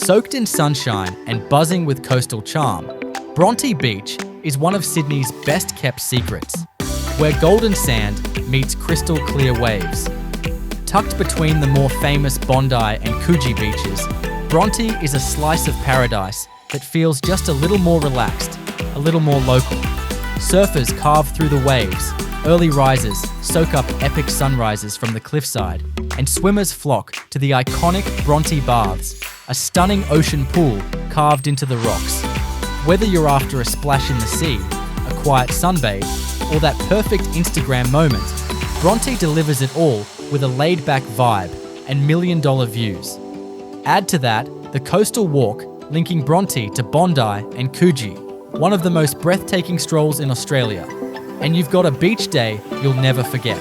Soaked in sunshine and buzzing with coastal charm, Bronte Beach is one of Sydney's best-kept secrets, where golden sand meets crystal clear waves. Tucked between the more famous Bondi and Coogee beaches, Bronte is a slice of paradise that feels just a little more relaxed, a little more local. Surfers carve through the waves, early risers soak up epic sunrises from the cliffside, and swimmers flock to the iconic Bronte Baths, a stunning ocean pool carved into the rocks. Whether you're after a splash in the sea, a quiet sunbathe, or that perfect Instagram moment, Bronte delivers it all with a laid-back vibe and million-dollar views. Add to that the coastal walk linking Bronte to Bondi and Coogee, one of the most breathtaking strolls in Australia, and you've got a beach day you'll never forget.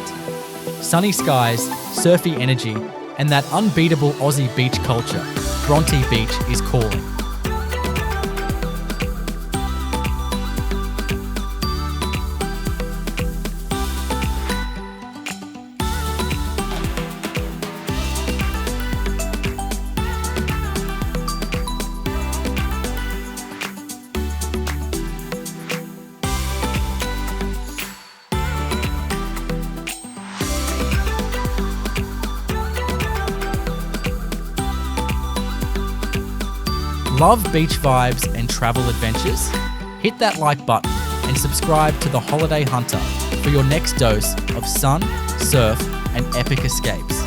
Sunny skies, surfy energy, and that unbeatable Aussie beach culture, Bronte Beach is calling. Love beach vibes and travel adventures? Hit that like button and subscribe to The Holiday Hunter for your next dose of sun, surf, and epic escapes.